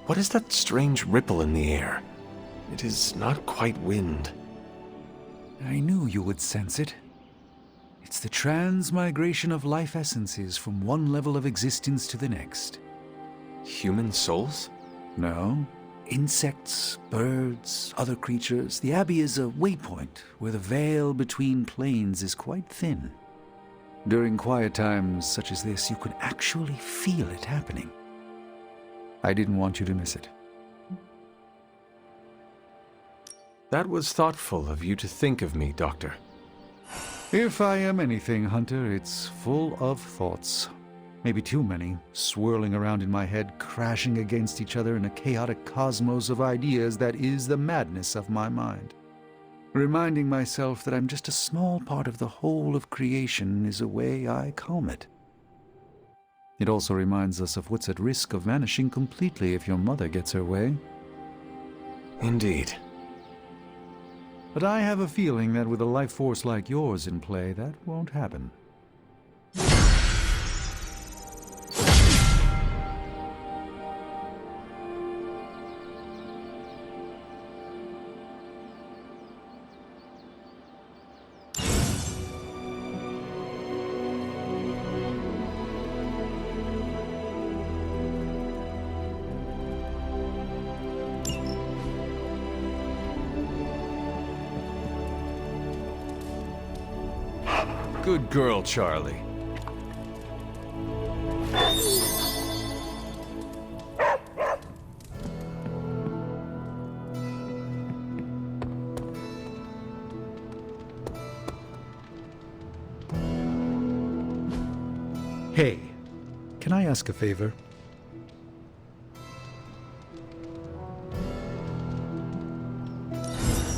What is that strange ripple in the air? It is not quite wind. I knew you would sense it. It's the transmigration of life essences from one level of existence to the next. Human souls? No. Insects, birds, other creatures. The Abbey is a waypoint where the veil between planes is quite thin. During quiet times such as this, you can actually feel it happening. I didn't want you to miss it. That was thoughtful of you to think of me, Doctor. If I am anything, Hunter, it's full of thoughts. Maybe too many, swirling around in my head, crashing against each other in a chaotic cosmos of ideas that is the madness of my mind. Reminding myself that I'm just a small part of the whole of creation is a way I calm it. It also reminds us of what's at risk of vanishing completely if your mother gets her way. Indeed. But I have a feeling that with a life force like yours in play, that won't happen. Good girl, Charlie. Hey, can I ask a favor?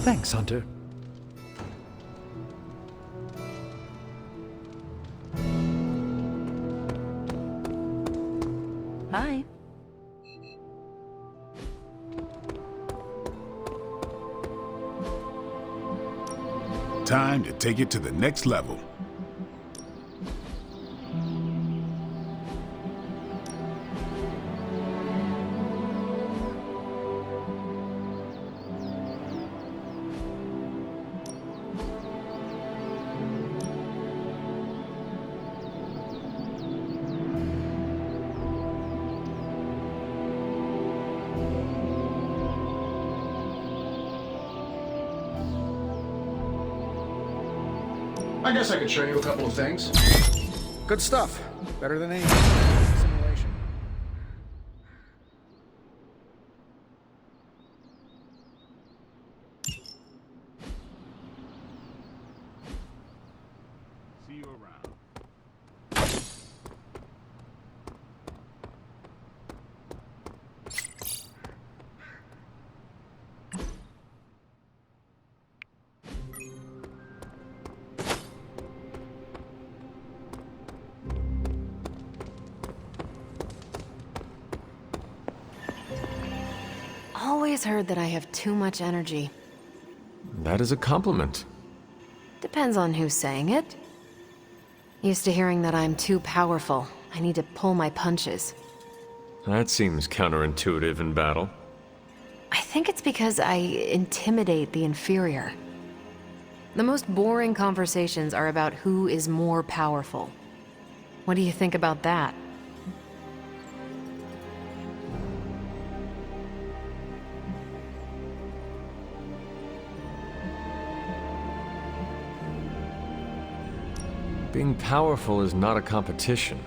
Thanks, Hunter. Hi. Time to take it to the next level. I guess I could show you a couple of things. Good stuff. Better than any simulation. See you around. Always heard that I have too much energy. That is a compliment. Depends on who's saying it. Used to hearing that I'm too powerful. I need to pull my punches. That seems counterintuitive in battle. I think it's because I intimidate the inferior. The most boring conversations are about who is more powerful. What do you think about that? Being powerful is not a competition.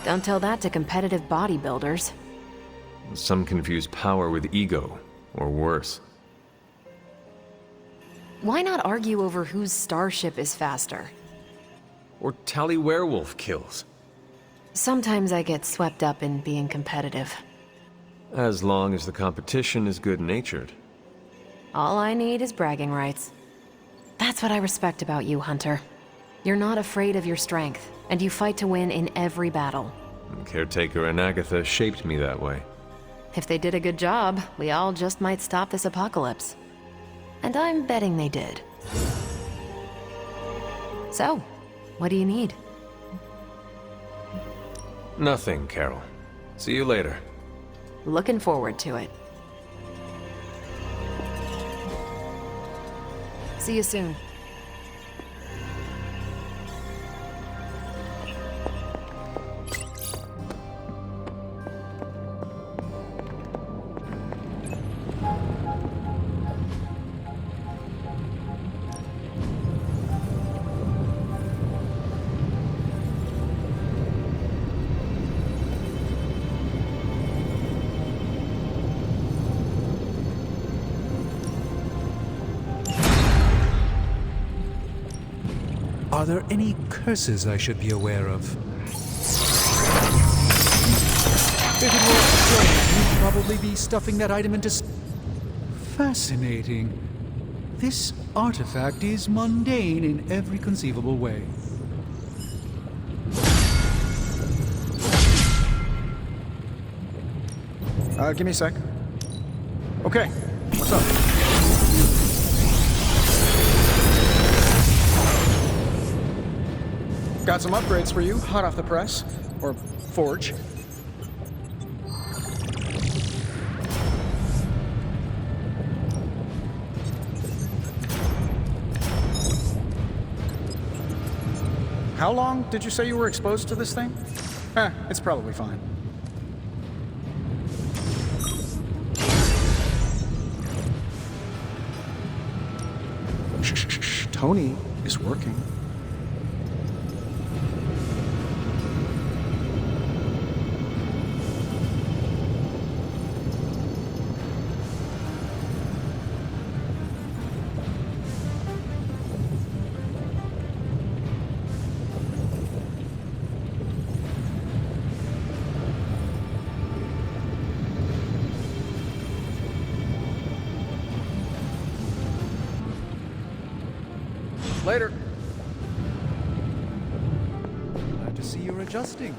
Don't tell that to competitive bodybuilders. Some confuse power with ego, or worse. Why not argue over whose starship is faster? Or tally werewolf kills. Sometimes I get swept up in being competitive. As long as the competition is good-natured. All I need is bragging rights. That's what I respect about you, Hunter. You're not afraid of your strength, and you fight to win in every battle. Caretaker and Agatha shaped me that way. If they did a good job, we all just might stop this apocalypse. And I'm betting they did. So, what do you need? Nothing, Carol. See you later. Looking forward to it. See you soon. Are there any curses I should be aware of? If it were strange, you'd probably be stuffing that item into... Fascinating. This artifact is mundane in every conceivable way. Give me a sec. Okay, what's up? Got some upgrades for you, hot off the press. Or forge. How long did you say you were exposed to this thing? It's probably fine. Shh. Tony is working. Later. Glad to see you're adjusting.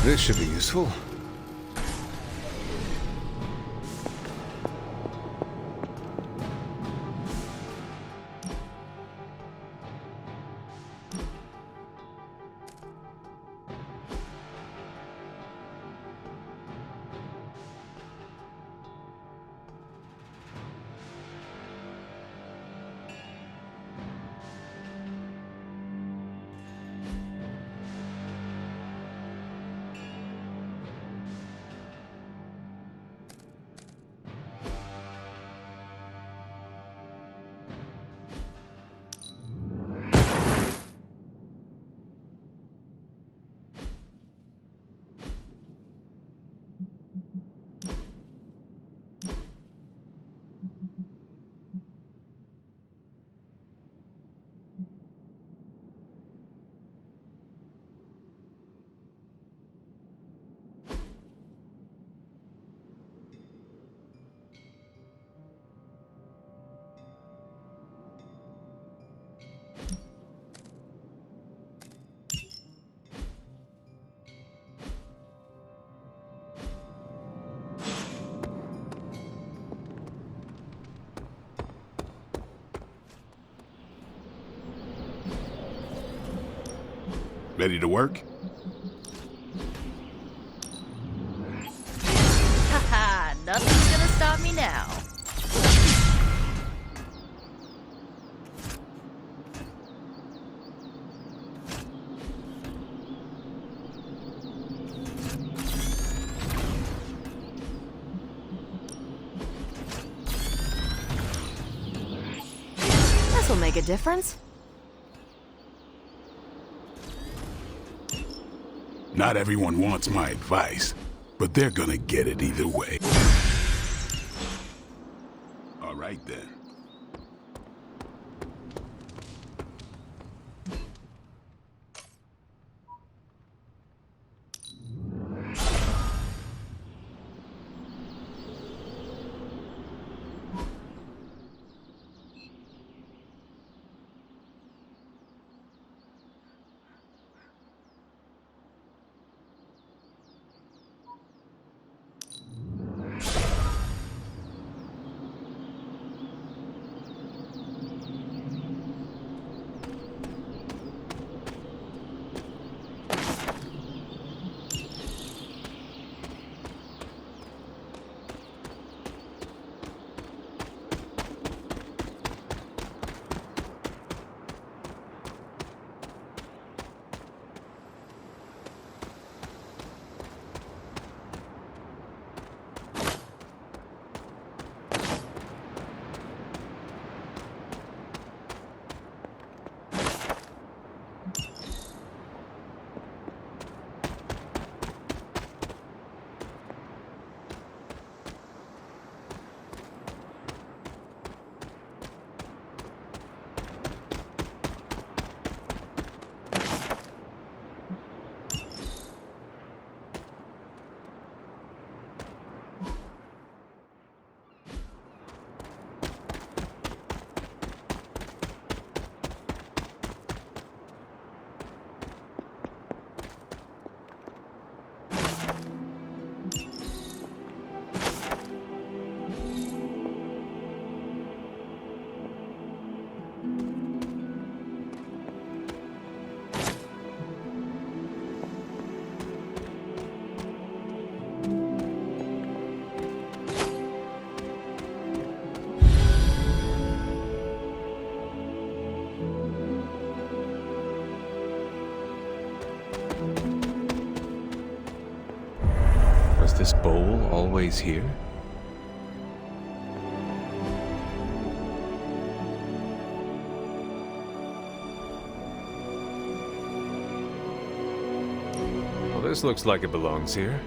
This should be useful. Ready to work? Haha, nothing's gonna stop me now. This'll make a difference. Not everyone wants my advice, but they're gonna get it either way. All right then. this bowl always here? Well, this looks like it belongs here.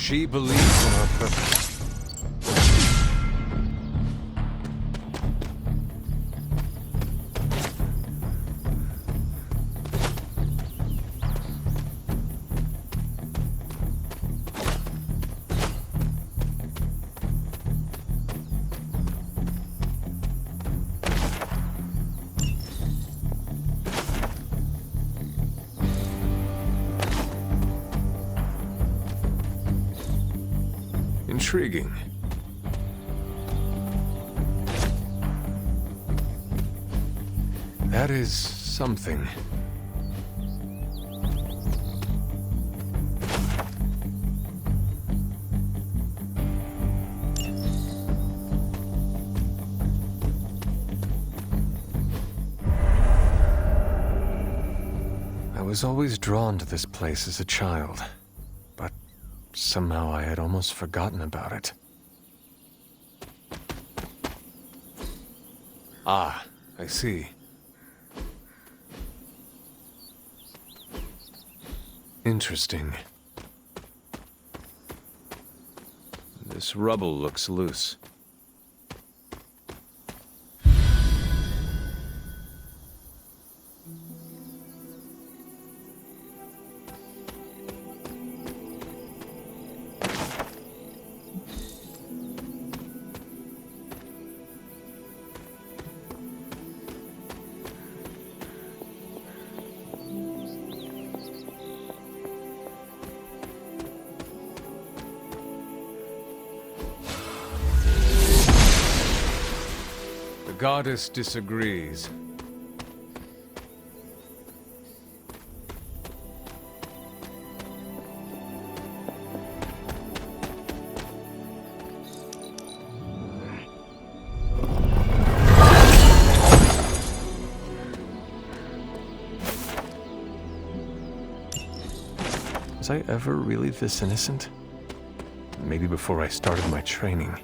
She believes in our purpose. Intriguing. That is something. I was always drawn to this place as a child. Somehow I had almost forgotten about it. Ah, I see. Interesting. This rubble looks loose. goddess disagrees. Was I ever really this innocent? Maybe before I started my training.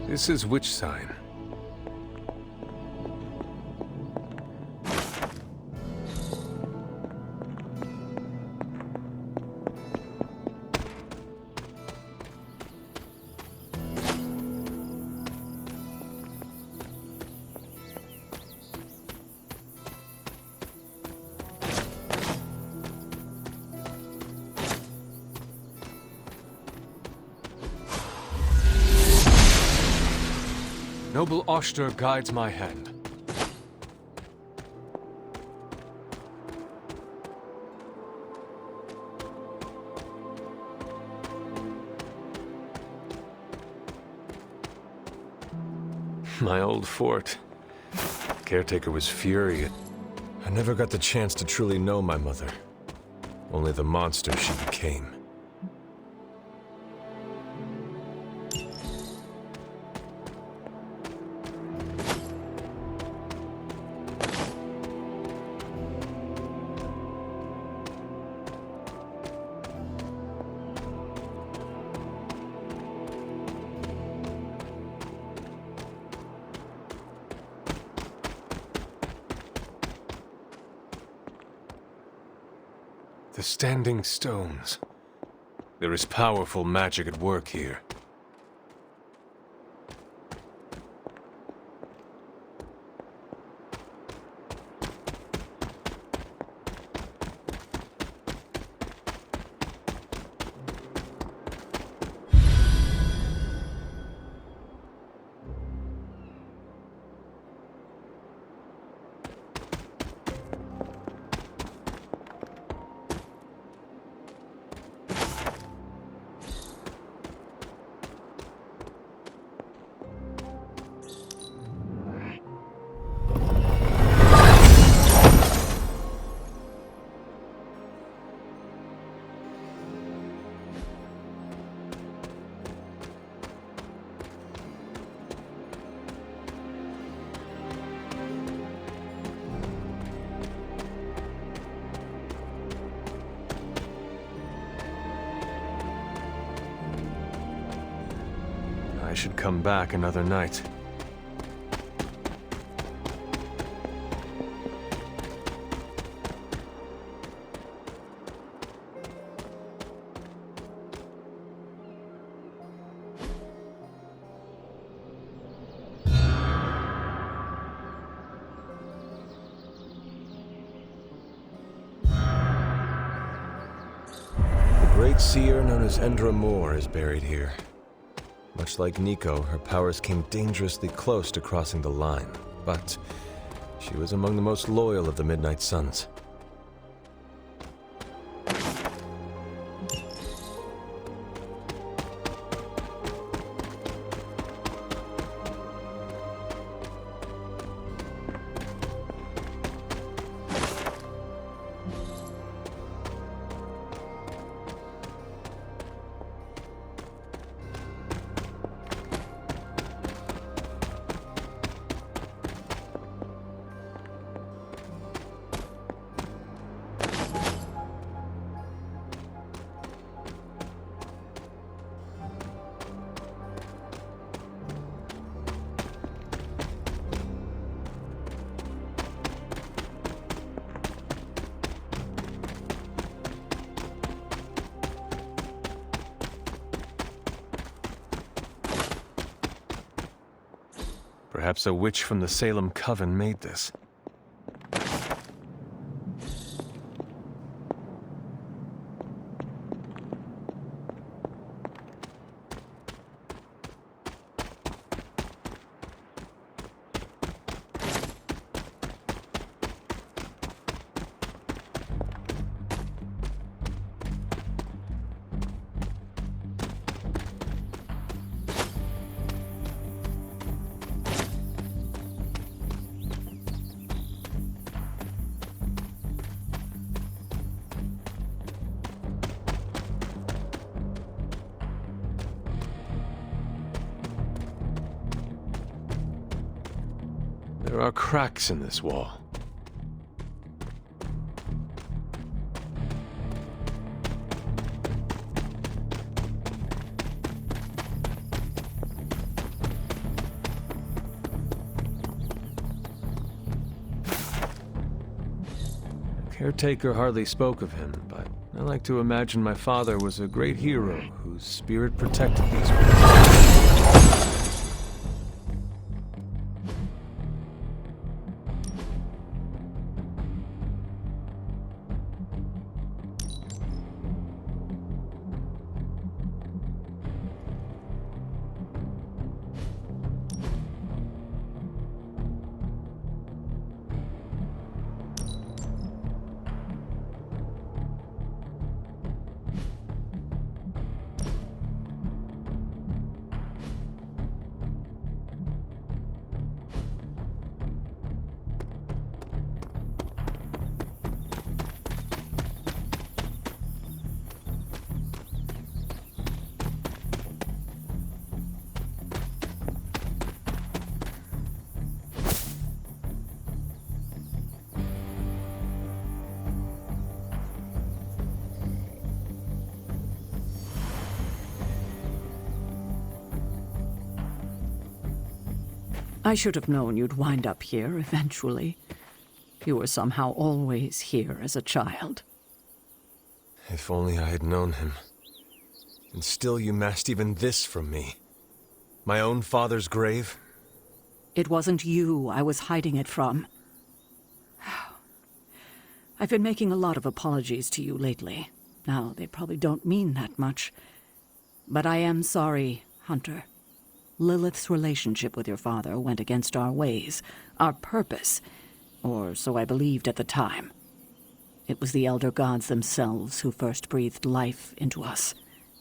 This is which sign? Noble Oster guides my hand. My old fort. Caretaker was furious. I never got the chance to truly know my mother. Only the monster she became. The standing stones. There is powerful magic at work here. I should come back another night. The great seer known as Endra Moore is buried here. Much like Nico, her powers came dangerously close to crossing the line, but she was among the most loyal of the Midnight Suns. Perhaps a witch from the Salem Coven made this. There are cracks in this wall. Caretaker hardly spoke of him, but I like to imagine my father was a great hero whose spirit protected these places. I should have known you'd wind up here eventually. You were somehow always here as a child. If only I had known him. And still you masked even this from me. My own father's grave? It wasn't you I was hiding it from. I've been making a lot of apologies to you lately. Now, they probably don't mean that much. But I am sorry, Hunter. Lilith's relationship with your father went against our ways, our purpose, or so I believed at the time. It was the Elder Gods themselves who first breathed life into us.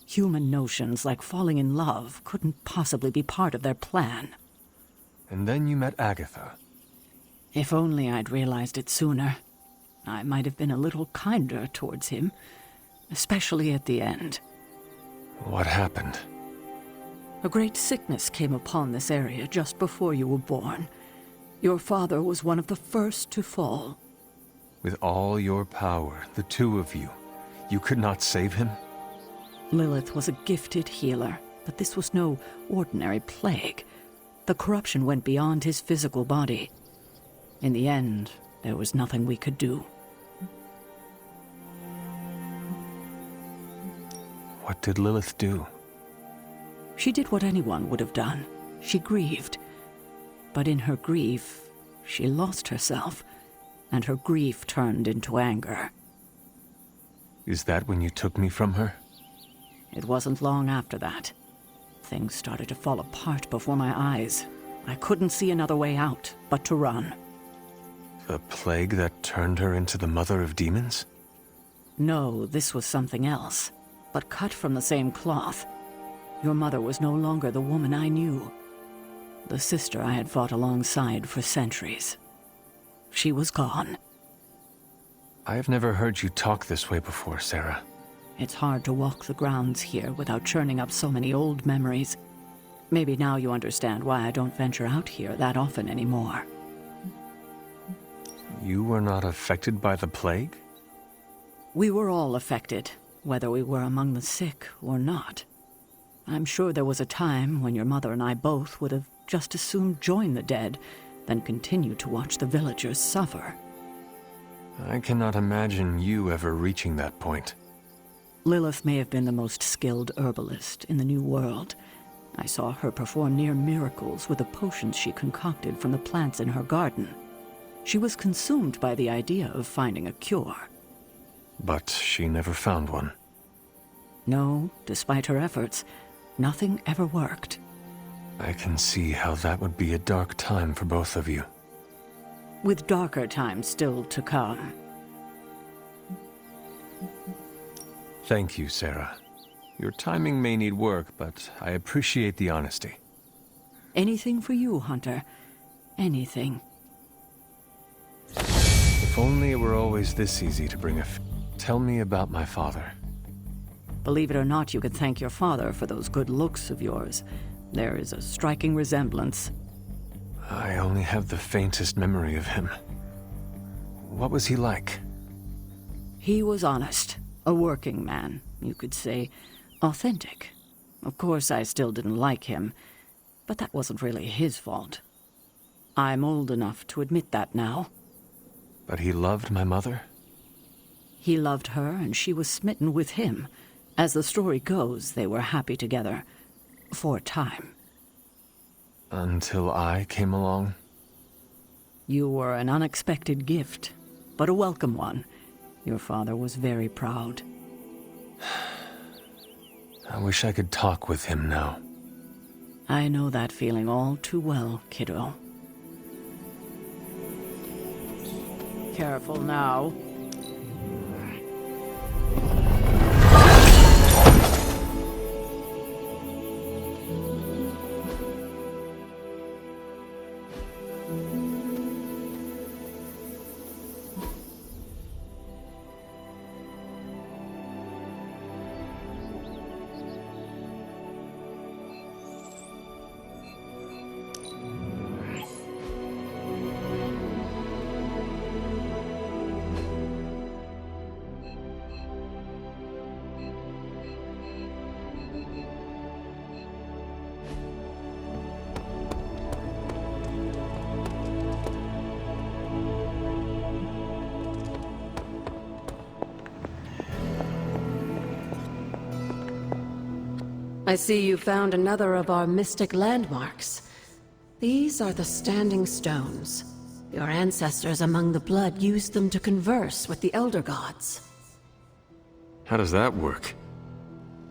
Human notions like falling in love couldn't possibly be part of their plan. And then you met Agatha. If only I'd realized it sooner. I might have been a little kinder towards him, especially at the end. What happened? A great sickness came upon this area just before you were born. Your father was one of the first to fall. With all your power, the two of you, you could not save him? Lilith was a gifted healer, but this was no ordinary plague. The corruption went beyond his physical body. In the end, there was nothing we could do. What did Lilith do? She did what anyone would have done. She grieved. But in her grief, she lost herself, and her grief turned into anger. Is that when you took me from her? It wasn't long after that. Things started to fall apart before my eyes. I couldn't see another way out but to run. The plague that turned her into the mother of demons? No, this was something else, but cut from the same cloth. Your mother was no longer the woman I knew. The sister I had fought alongside for centuries. She was gone. I have never heard you talk this way before, Sarah. It's hard to walk the grounds here without churning up so many old memories. Maybe now you understand why I don't venture out here that often anymore. You were not affected by the plague? We were all affected, whether we were among the sick or not. I'm sure there was a time when your mother and I both would have just as soon joined the dead than continue to watch the villagers suffer. I cannot imagine you ever reaching that point. Lilith may have been the most skilled herbalist in the New World. I saw her perform near miracles with the potions she concocted from the plants in her garden. She was consumed by the idea of finding a cure. But she never found one. No, despite her efforts, nothing ever worked. I can see how that would be a dark time for both of you. With darker times still to come. Thank you, Sarah. Your timing may need work, but I appreciate the honesty. Anything for you, Hunter. Anything. If only it were always this easy to bring Tell me about my father. Believe it or not, you could thank your father for those good looks of yours. There is a striking resemblance. I only have the faintest memory of him. What was he like? He was honest, a working man, you could say, authentic. Of course, I still didn't like him, but that wasn't really his fault. I'm old enough to admit that now. But he loved my mother? He loved her, and she was smitten with him. As the story goes, they were happy together. For a time. Until I came along? You were an unexpected gift, but a welcome one. Your father was very proud. I wish I could talk with him now. I know that feeling all too well, kiddo. Careful now. I see you found another of our mystic landmarks. These are the Standing Stones. Your ancestors among the Blood used them to converse with the Elder Gods. How does that work?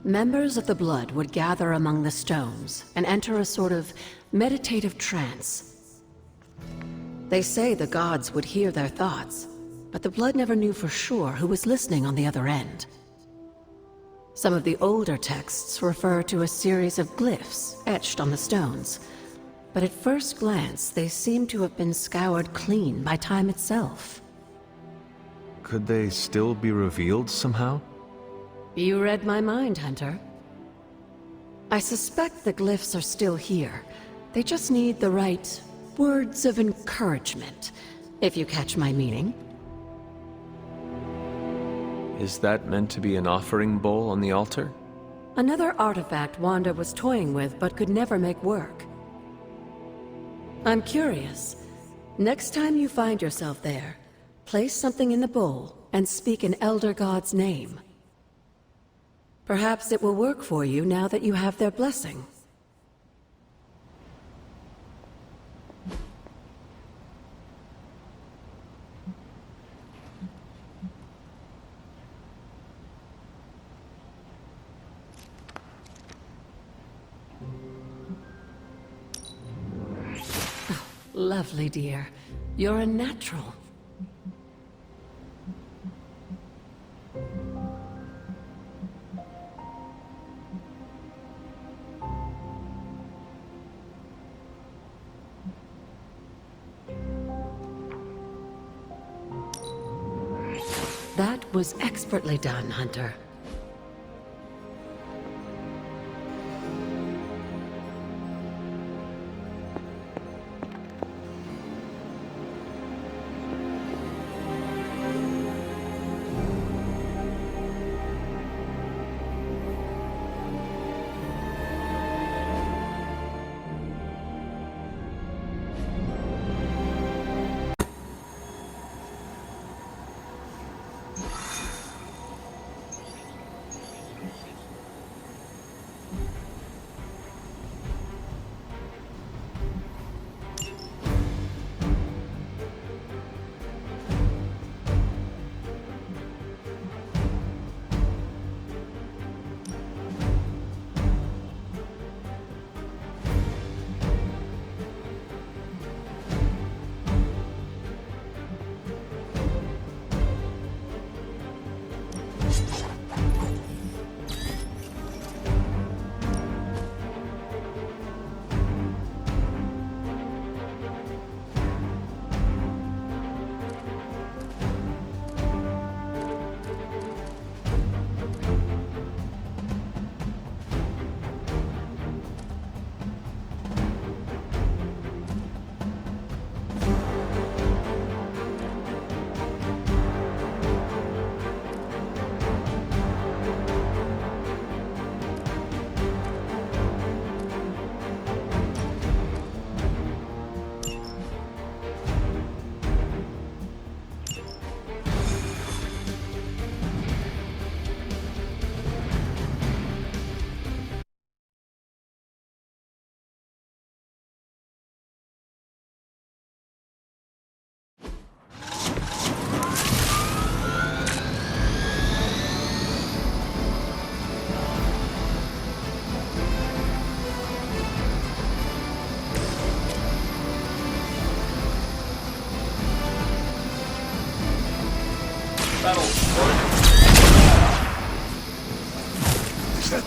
Members of the Blood would gather among the stones and enter a sort of meditative trance. They say the gods would hear their thoughts, but the Blood never knew for sure who was listening on the other end. Some of the older texts refer to a series of glyphs etched on the stones, but at first glance they seem to have been scoured clean by time itself. Could they still be revealed somehow? You read my mind, Hunter. I suspect the glyphs are still here. They just need the right words of encouragement, if you catch my meaning. Is that meant to be an offering bowl on the altar? Another artifact Wanda was toying with but could never make work. I'm curious. Next time you find yourself there, place something in the bowl and speak an Elder God's name. Perhaps it will work for you now that you have their blessing. Lovely, dear. You're a natural. That was expertly done, Hunter.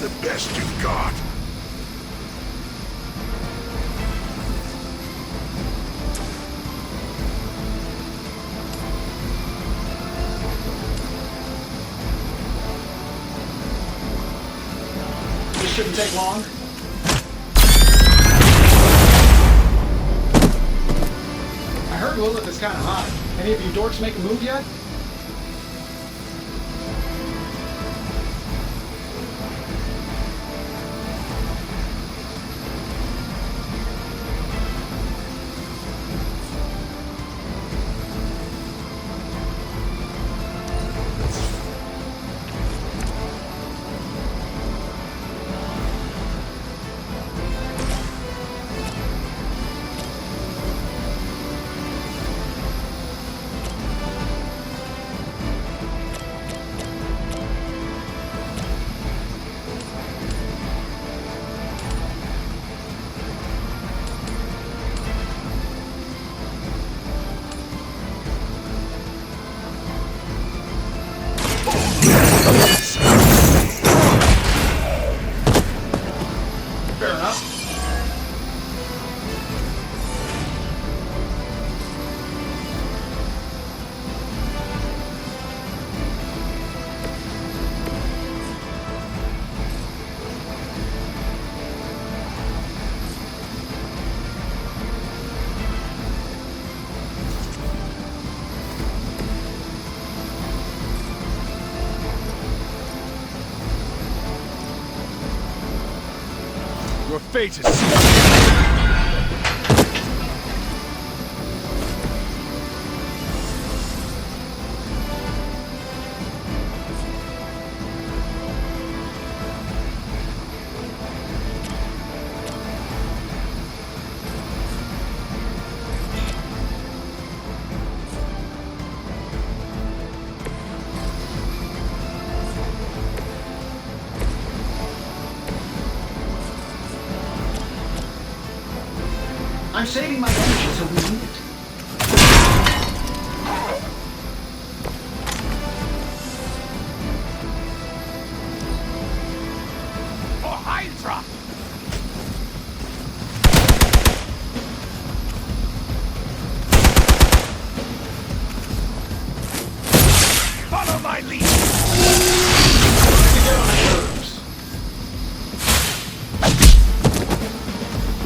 the best you've got. This shouldn't take long. I heard Lilith is kind of hot. Any of you dorks make a move yet? Fair enough. Your fate is sealed. I'm saving my energy so we need it. For Hydra! Follow my lead! To get on my nerves.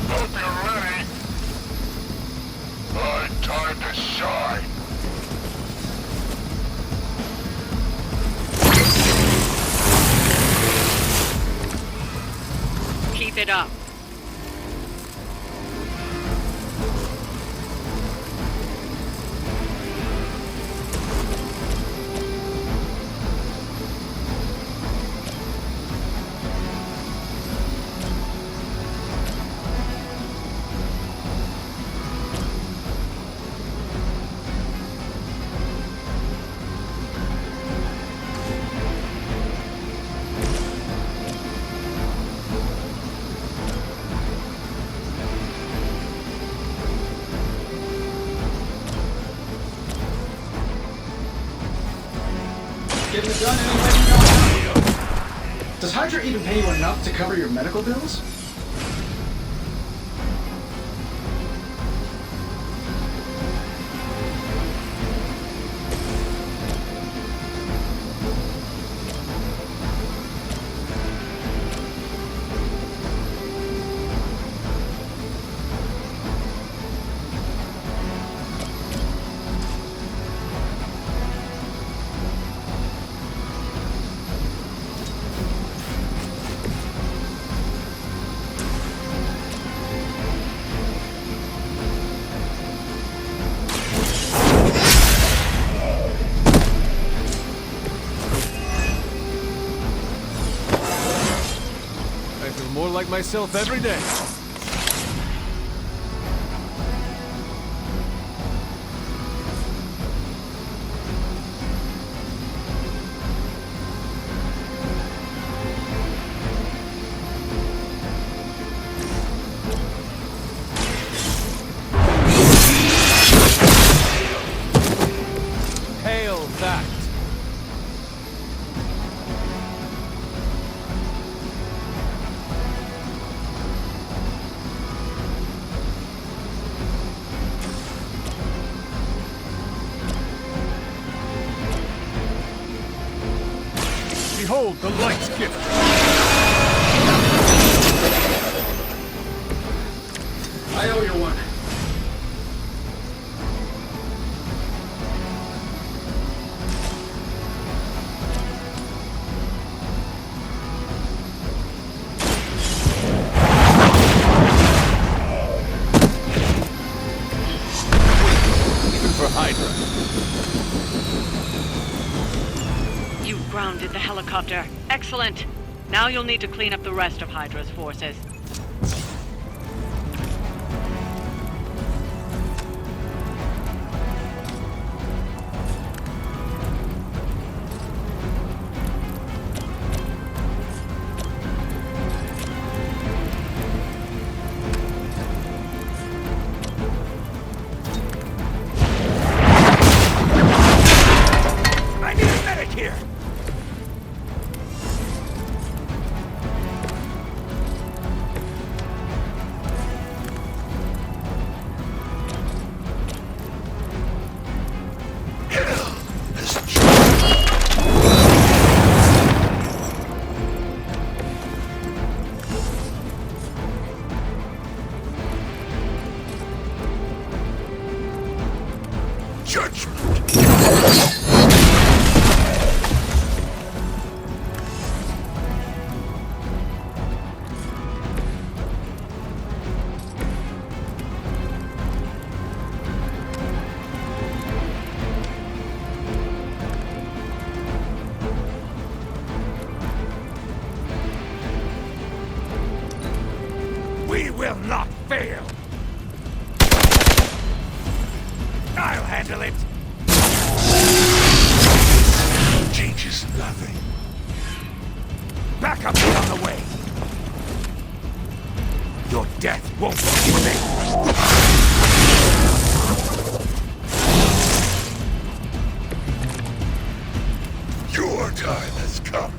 Hope you're ready. Time to shine. Keep it up. Getting it done any way you know how. Does Hydra even pay you enough to cover your medical bills? I feel more like myself every day. Hail that! Behold the light's gift! I owe you one. Even for Hydra. You grounded the helicopter. Excellent. Now you'll need to clean up the rest of Hydra's forces. I need a medic here! We will not fail! I'll handle it! Changes nothing. Back up on the way! Your death won't be in vain! Your time has come.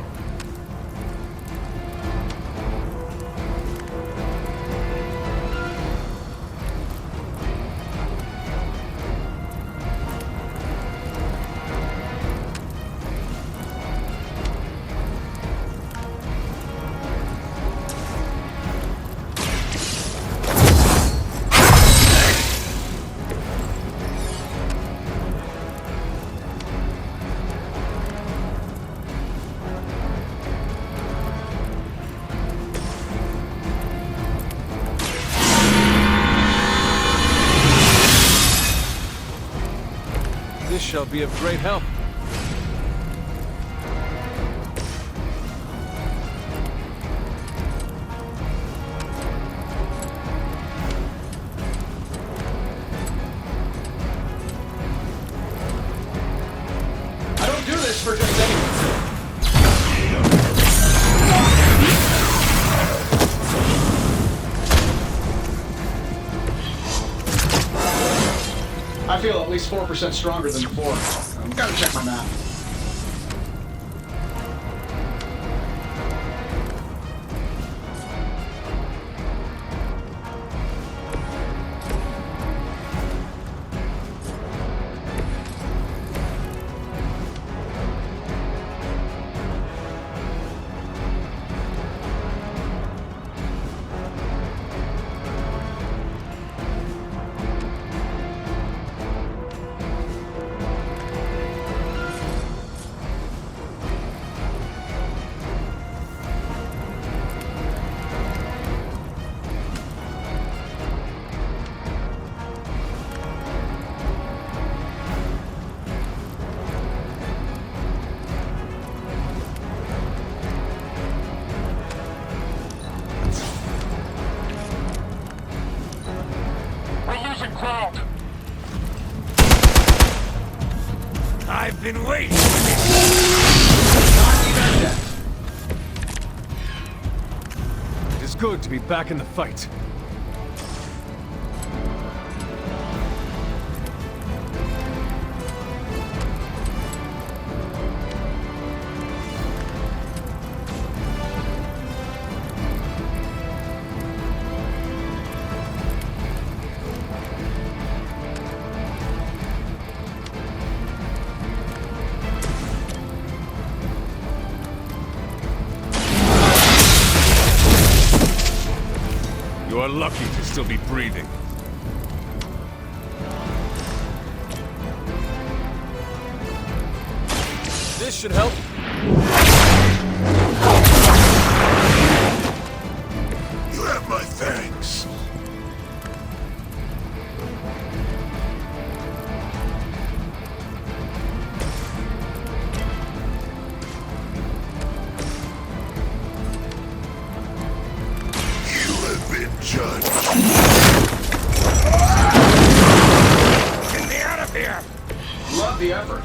This shall be of great help. I don't do this for just anyone. I feel at least 4% stronger than before. I've got to check my map. I've been waiting for this. Not even yet. It is good to be back in the fight. You're lucky to still be breathing. This should help. You have my thanks. You have been judged. Get me out of here! Love the effort.